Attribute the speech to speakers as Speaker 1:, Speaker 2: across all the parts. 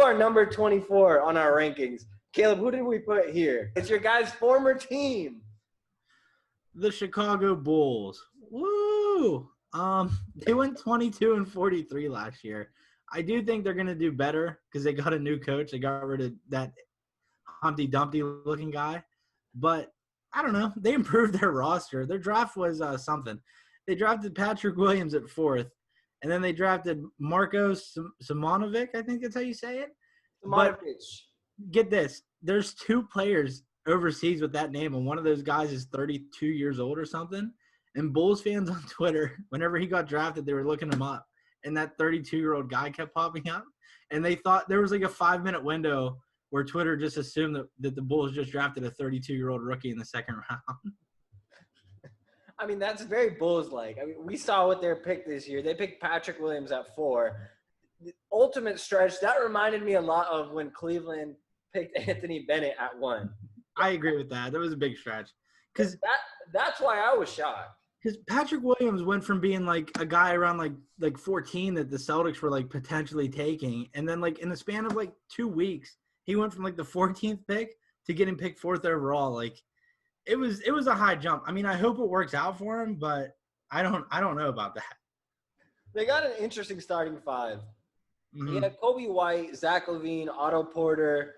Speaker 1: are number 24 on our rankings. Caleb, who did we put here? It's your guys' former team.
Speaker 2: The Chicago Bulls. Woo! They went 22-43 last year. I do think they're gonna do better because they got a new coach. They got rid of that Humpty Dumpty looking guy, but I don't know. They improved their roster. Their draft was something. They drafted Patrick Williams at 4th, and then they drafted Marko Simonovic. I think that's how you say it.
Speaker 1: Simonovic.
Speaker 2: But get this: there's 2 players overseas with that name, and one of those guys is 32 years old or something. And Bulls fans on Twitter, whenever he got drafted, they were looking him up, and that 32-year-old guy kept popping up, and they thought there was like a 5-minute window where Twitter just assumed that the Bulls just drafted a 32-year-old rookie in the second round.
Speaker 1: I mean, that's very Bulls-like. I mean, we saw what their pick this year. They picked Patrick Williams at 4. The ultimate stretch, that reminded me a lot of when Cleveland picked Anthony Bennett at 1.
Speaker 2: I agree with that. That was a big stretch. Because
Speaker 1: that's why I was shocked.
Speaker 2: Because Patrick Williams went from being like a guy around like 14 that the Celtics were like potentially taking, and then like in the span of like 2 weeks, he went from like the 14th pick to getting picked 4th overall. Like it was a high jump. I mean, I hope it works out for him, but I don't know about that.
Speaker 1: They got an interesting starting 5.
Speaker 2: Mm-hmm.
Speaker 1: You had Kobe White, Zach LaVine, Otto Porter,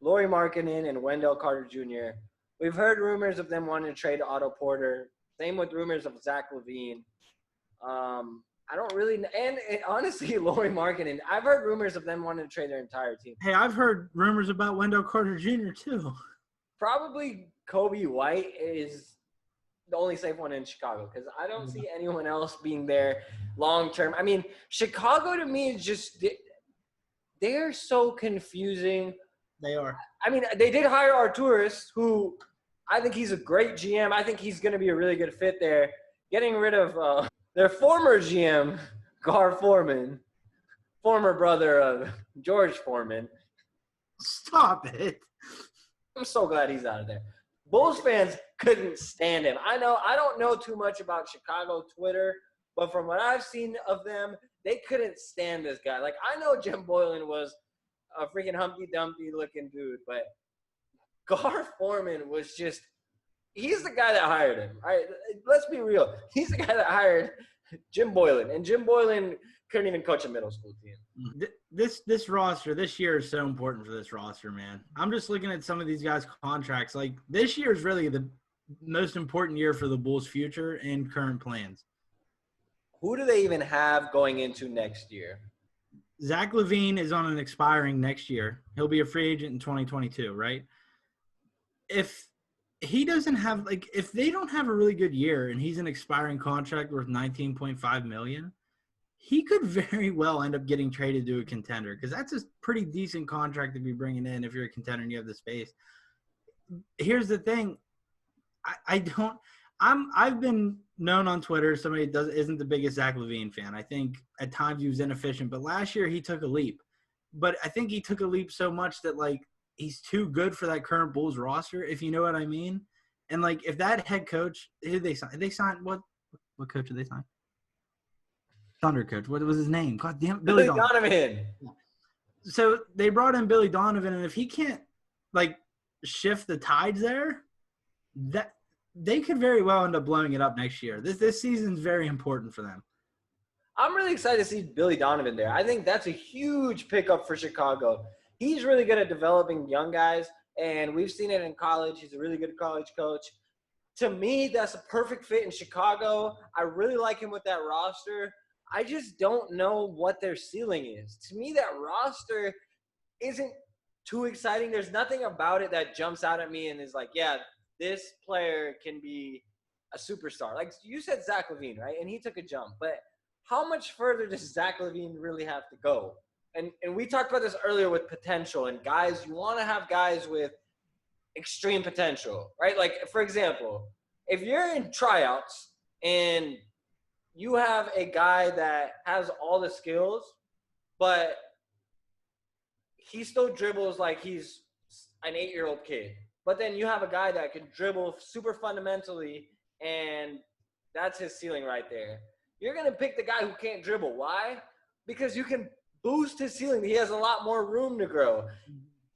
Speaker 1: Lauri Markkanen, and Wendell Carter Jr. We've heard rumors of them wanting to trade Otto Porter. Same with rumors of Zach LaVine. I don't really – and honestly, Lauri Markkanen, I've heard rumors of them wanting to trade their entire team.
Speaker 2: Hey, I've heard rumors about Wendell Carter Jr. too.
Speaker 1: Probably Kobe White is the only safe one in Chicago because I don't see anyone else being there long term. I mean, Chicago to me is just – they're so confusing.
Speaker 2: They are.
Speaker 1: I mean, they did hire Arturis, who I think he's a great GM. I think he's going to be a really good fit there. Getting rid of their former GM, Gar Forman, former brother of George Foreman.
Speaker 2: Stop it.
Speaker 1: I'm so glad he's out of there. Bulls fans couldn't stand him. I don't know too much about Chicago Twitter, but from what I've seen of them, they couldn't stand this guy. Like, I know Jim Boylan was a freaking Humpty Dumpty looking dude, but Gar Forman was just – he's the guy that hired him. All right, let's be real. He's the guy that hired Jim Boylan, and Jim Boylan couldn't even coach a middle school team.
Speaker 2: This roster, this year is so important for this roster, man. I'm just looking at some of these guys' contracts. Like, this year is really the most important year for the Bulls' future and current plans.
Speaker 1: Who do they even have going into next year?
Speaker 2: Zach LaVine is on an expiring next year. He'll be a free agent in 2022, right? If he doesn't have – like, if they don't have a really good year and he's an expiring contract worth $19.5 million, he could very well end up getting traded to a contender because that's a pretty decent contract to be bringing in if you're a contender and you have the space. Here's the thing. I've been known on Twitter somebody isn't the biggest Zach LaVine fan. I think at times he was inefficient, but last year he took a leap. But I think he took a leap so much that like he's too good for that current Bulls roster, if you know what I mean. And like if that head coach, who did they sign? They signed what coach did they sign? Thunder coach. What was his name? God damn,
Speaker 1: Billy Donovan.
Speaker 2: So they brought in Billy Donovan, and if he can't like shift the tides there, that they could very well end up blowing it up next year. This season's very important for them.
Speaker 1: I'm really excited to see Billy Donovan there. I think that's a huge pickup for Chicago. He's really good at developing young guys, and we've seen it in college. He's a really good college coach. To me, that's a perfect fit in Chicago. I really like him with that roster. I just don't know what their ceiling is. To me, that roster isn't too exciting. There's nothing about it that jumps out at me and is like, yeah, this player can be a superstar. Like you said, Zach LaVine, right? And he took a jump. But how much further does Zach LaVine really have to go? And we talked about this earlier with potential. And guys, you want to have guys with extreme potential, right? Like, for example, if you're in tryouts and – you have a guy that has all the skills, but he still dribbles like he's an 8-year-old kid. But then you have a guy that can dribble super fundamentally, and that's his ceiling right there. You're going to pick the guy who can't dribble. Why? Because you can boost his ceiling. He has a lot more room to grow.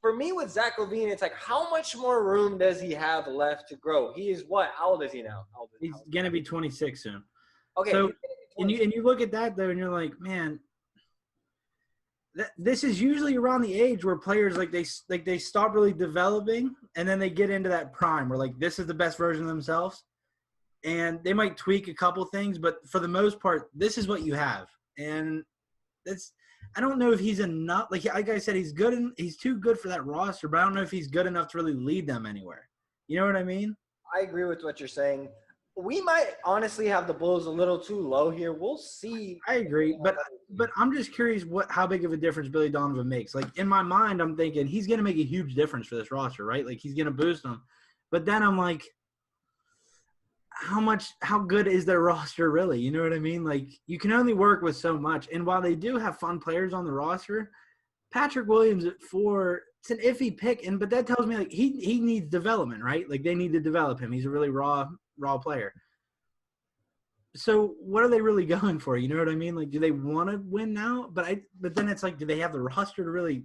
Speaker 1: For me with Zach LaVine, it's like, how much more room does he have left to grow? He is what? How old is he now?
Speaker 2: He's gonna be 26 soon.
Speaker 1: Okay.
Speaker 2: So, and you look at that though, and you're like, man, this is usually around the age where players they stop really developing, and then they get into that prime where like this is the best version of themselves, and they might tweak a couple things, but for the most part, this is what you have, and that's. I don't know if he's enough. Like I said, he's good and he's too good for that roster, but I don't know if he's good enough to really lead them anywhere. You know what I mean?
Speaker 1: I agree with what you're saying. We might honestly have the Bulls a little too low here. We'll see.
Speaker 2: I agree, but I'm just curious how big of a difference Billy Donovan makes. Like in my mind, I'm thinking he's going to make a huge difference for this roster, right? Like he's going to boost them. But then I'm like, how good is their roster really? You know what I mean? Like you can only work with so much. And while they do have fun players on the roster, Patrick Williams at 4, it's an iffy pick. But that tells me like he needs development, right? Like they need to develop him. He's a really raw player. So what are they really going for? You know what I mean? Like, do they want to win now? But then it's like, do they have the roster to really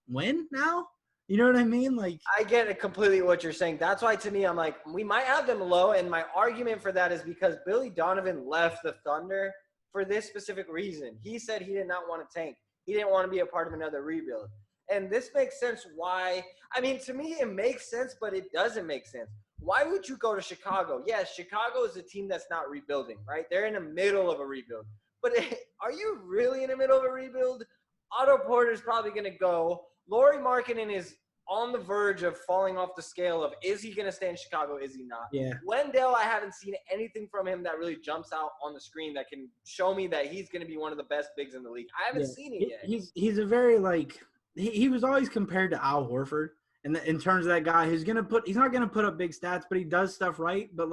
Speaker 2: win now? You know what I mean? Like,
Speaker 1: I get it completely what you're saying. That's why to me, I'm like, we might have them low. And my argument for that is because Billy Donovan left the Thunder for this specific reason. He said he did not want to tank. He didn't want to be a part of another rebuild. And this makes sense why. I mean, to me, it makes sense, but it doesn't make sense. Why would you go to Chicago? Yes, Chicago is a team that's not rebuilding, right? They're in the middle of a rebuild. But are you really in the middle of a rebuild? Otto Porter's probably going to go. Lauri Markkanen is on the verge of falling off the scale of is he going to stay in Chicago, is he not?
Speaker 2: Yeah.
Speaker 1: Wendell, I haven't seen anything from him that really jumps out on the screen that can show me that he's going to be one of the best bigs in the league. I haven't seen it yet.
Speaker 2: He's a very, like – he was always compared to Al Horford. And in terms of that guy who's he's not gonna put up big stats, but he does stuff right. But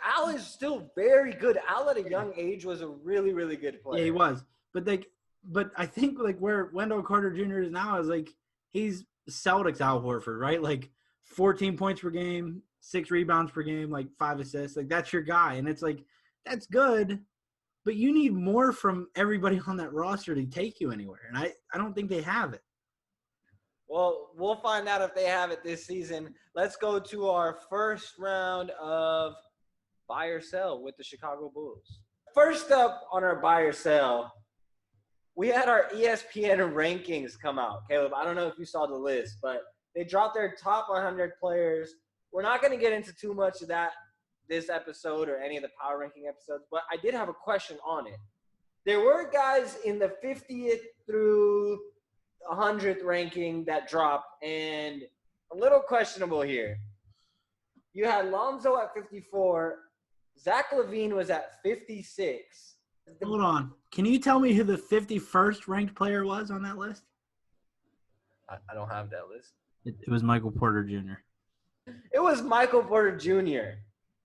Speaker 1: Al is still very good. Al at a young age was a really, really good player.
Speaker 2: Yeah, he was. But I think like where Wendell Carter Jr. is now is like he's Celtics Al Horford, right? Like 14 points per game, 6 rebounds per game, like 5 assists. Like that's your guy, and it's like that's good. But you need more from everybody on that roster to take you anywhere, and I don't think they have it.
Speaker 1: Well, we'll find out if they have it this season. Let's go to our first round of buy or sell with the Chicago Bulls. First up on our buy or sell, we had our ESPN rankings come out. Caleb, I don't know if you saw the list, but they dropped their top 100 players. We're not going to get into too much of that this episode or any of the power ranking episodes, but I did have a question on it. There were guys in the 50th through 100th ranking that dropped, and a little questionable here. You had Lonzo at 54. Zach LaVine was at 56.
Speaker 2: Hold on. Can you tell me who the 51st ranked player was on that list?
Speaker 1: I don't have that list.
Speaker 2: It was Michael Porter Jr.
Speaker 1: It was Michael Porter Jr.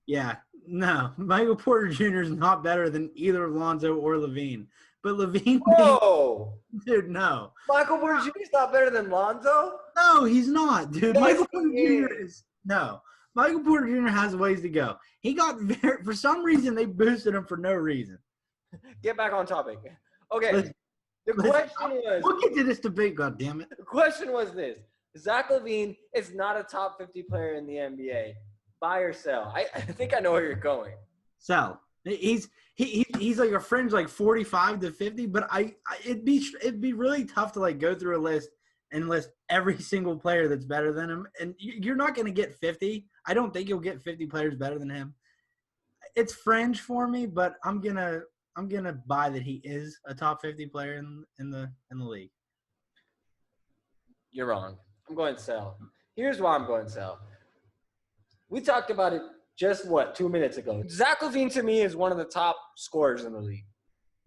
Speaker 2: Yeah. No. Michael Porter Jr. is not better than either Lonzo or LaVine. But LaVine –
Speaker 1: Whoa!
Speaker 2: Dude, no.
Speaker 1: Michael Porter Jr. is not better than Lonzo?
Speaker 2: No, he's not, dude.
Speaker 1: Yes,
Speaker 2: Michael Porter Jr. is – no. Michael Porter Jr. has ways to go. He got – for some reason, they boosted him for no reason.
Speaker 1: Get back on topic. Okay. The question was –
Speaker 2: we'll get to this debate, goddammit.
Speaker 1: The question was this. Zach LaVine is not a top 50 player in the NBA. Buy or sell? I think I know where you're going.
Speaker 2: Sell. He's like a fringe like 45 to 50, but it'd be really tough to like go through a list and list every single player that's better than him, and you're not going to get 50. I don't think you'll get 50 players better than him. It's fringe for me, but I'm gonna buy that he is a top 50 player in the league.
Speaker 1: You're wrong. I'm going sell. Here's why I'm going sell. We talked about it just 2 minutes ago. Zach LaVine to me is one of the top scorers in the league.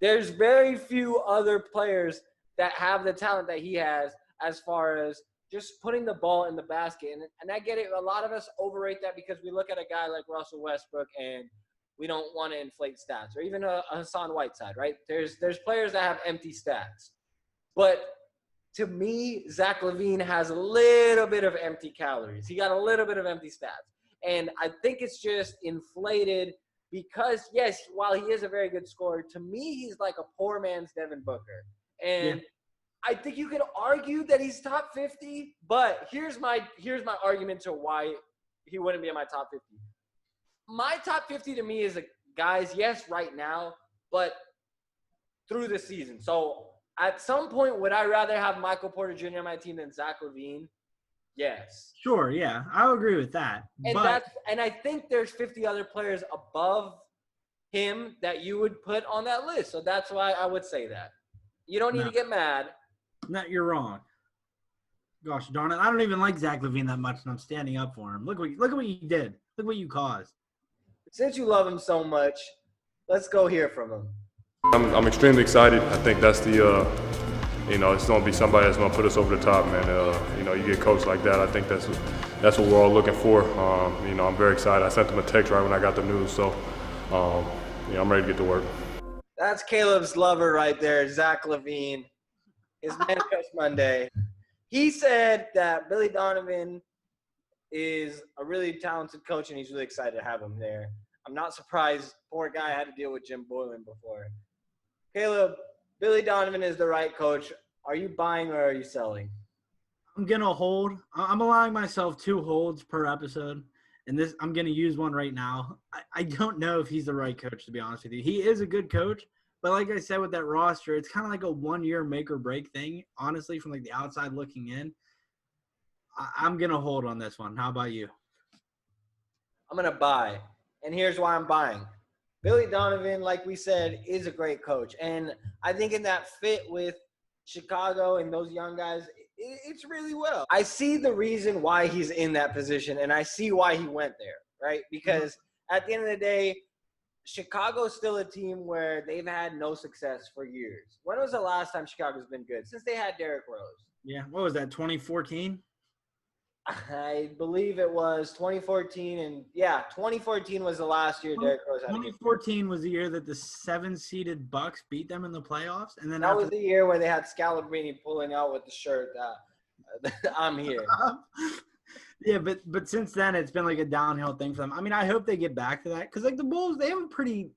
Speaker 1: There's very few other players that have the talent that he has as far as just putting the ball in the basket. And I get it. A lot of us overrate that because we look at a guy like Russell Westbrook and we don't want to inflate stats, or even a Hassan Whiteside, right? There's players that have empty stats. But to me, Zach LaVine has a little bit of empty calories. He got a little bit of empty stats. And I think it's just inflated because, yes, while he is a very good scorer, to me he's like a poor man's Devin Booker. And I think you could argue that he's top 50, but here's my argument to why he wouldn't be in my top 50. My top 50 to me is guys, yes, right now, but through the season. So at some point, would I rather have Michael Porter Jr. on my team than Zach LaVine? Yes.
Speaker 2: Sure, yeah, I'll agree with that.
Speaker 1: And I think there's 50 other players above him that you would put on that list. So that's why I would say that. You don't need to get mad.
Speaker 2: No, you're wrong. Gosh darn it. I don't even like Zach LaVine that much, and I'm standing up for him. Look at what you did. Look what you caused.
Speaker 1: Since you love him so much, let's go hear from him.
Speaker 3: I'm extremely excited. I think that's the, it's going to be somebody that's going to put us over the top, man. You get coached like that. I think that's what we're all looking for. I'm very excited. I sent him a text right when I got the news, so, I'm ready to get to work.
Speaker 1: That's Caleb's lover right there, Zach LaVine. His Man Crush Monday. He said that Billy Donovan is a really talented coach, and he's really excited to have him there. I'm not surprised. Poor guy had to deal with Jim Boylan before. Caleb, Billy Donovan is the right coach. Are you buying or are you selling?
Speaker 2: I'm going to hold. I'm allowing myself 2 holds per episode, and I'm going to use one right now. I don't know if he's the right coach, to be honest with you. He is a good coach. But like I said with that roster, it's kind of like a 1-year make or break thing, honestly, from like the outside looking in. I'm going to hold on this one. How about you?
Speaker 1: I'm going to buy. And here's why I'm buying. Billy Donovan, like we said, is a great coach. And I think in that fit with Chicago and those young guys, it's really well. I see the reason why he's in that position, and I see why he went there, right? Because at the end of the day, Chicago's still a team where they've had no success for years. When was the last time Chicago's been good? Since they had Derrick Rose.
Speaker 2: Yeah, what was that, 2014?
Speaker 1: I believe it was 2014, and 2014 was the last year Derrick Rose had.
Speaker 2: 2014 was the year that the 7-seeded Bucks beat them in the playoffs, and then
Speaker 1: that was the year where they had Scalabrine pulling out with the shirt that I'm here.
Speaker 2: Yeah, but since then it's been like a downhill thing for them. I mean, I hope they get back to that because like the Bulls, they have a pretty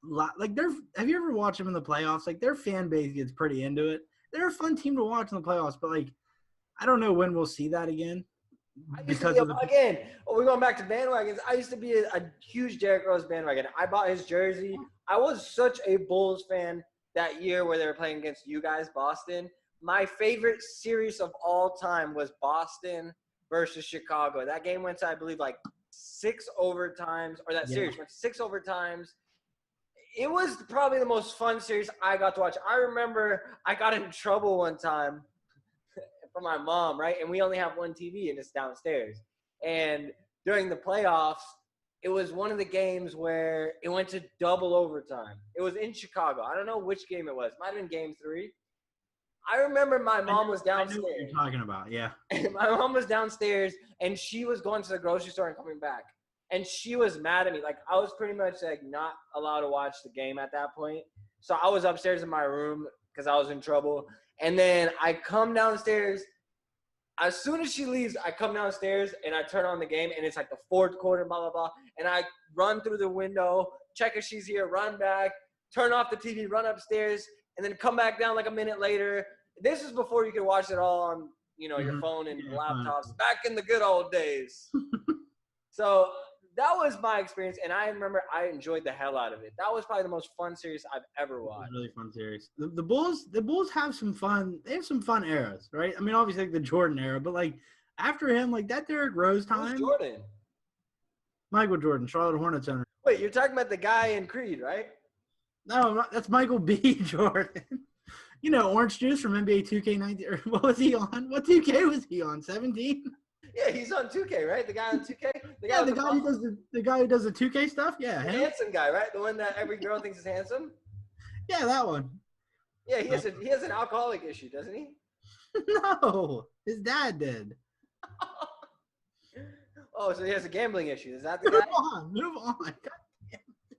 Speaker 2: have you ever watched them in the playoffs? Like their fan base gets pretty into it. They're a fun team to watch in the playoffs, but like I don't know when we'll see that again.
Speaker 1: Again, we're going back to bandwagons. I used to be a huge Derrick Rose bandwagon. I bought his jersey. I was such a Bulls fan that year where they were playing against you guys, Boston. My favorite series of all time was Boston versus Chicago. That game went to, I believe, like 6 overtimes, or that series went to 6 overtimes. It was probably the most fun series I got to watch. I remember I got in trouble one time from my mom, right? And we only have one TV, and it's downstairs. And during the playoffs, it was one of the games where it went to double overtime. It was in Chicago. I don't know which game it was. It might have been game 3. I remember my mom was downstairs.
Speaker 2: I know what you're talking about, yeah.
Speaker 1: My mom was downstairs, and she was going to the grocery store and coming back. And she was mad at me. Like, I was pretty much, like, not allowed to watch the game at that point. So I was upstairs in my room because I was in trouble. And then I come downstairs. As soon as she leaves, I come downstairs, and I turn on the game, and it's like the 4th quarter, blah, blah, blah. And I run through the window, check if she's here, run back, turn off the TV, run upstairs, and then come back down like a minute later. This is before you could watch it all on, your phone and laptops. Back in the good old days. So that was my experience, and I remember I enjoyed the hell out of it. That was probably the most fun series I've ever watched.
Speaker 2: Really fun series. The Bulls have some fun. They have some fun eras, right? I mean, obviously like the Jordan era, but like after him, like that Derrick Rose time.
Speaker 1: Who's Jordan?
Speaker 2: Michael Jordan, Charlotte Hornets owner.
Speaker 1: Wait, you're talking about the guy in Creed, right?
Speaker 2: No, that's Michael B. Jordan. Orange Juice from NBA 2K19. Or what was he on? What 2K was he on? 17?
Speaker 1: Yeah, he's on 2K, right? The guy on 2K?
Speaker 2: The guy who does the 2K stuff? Yeah.
Speaker 1: The handsome guy, right? The one that every girl thinks is handsome?
Speaker 2: Yeah, that one.
Speaker 1: Yeah, he has an alcoholic issue, doesn't he?
Speaker 2: No, his dad did.
Speaker 1: Oh, so he has a gambling issue. Is that the guy?
Speaker 2: Move on.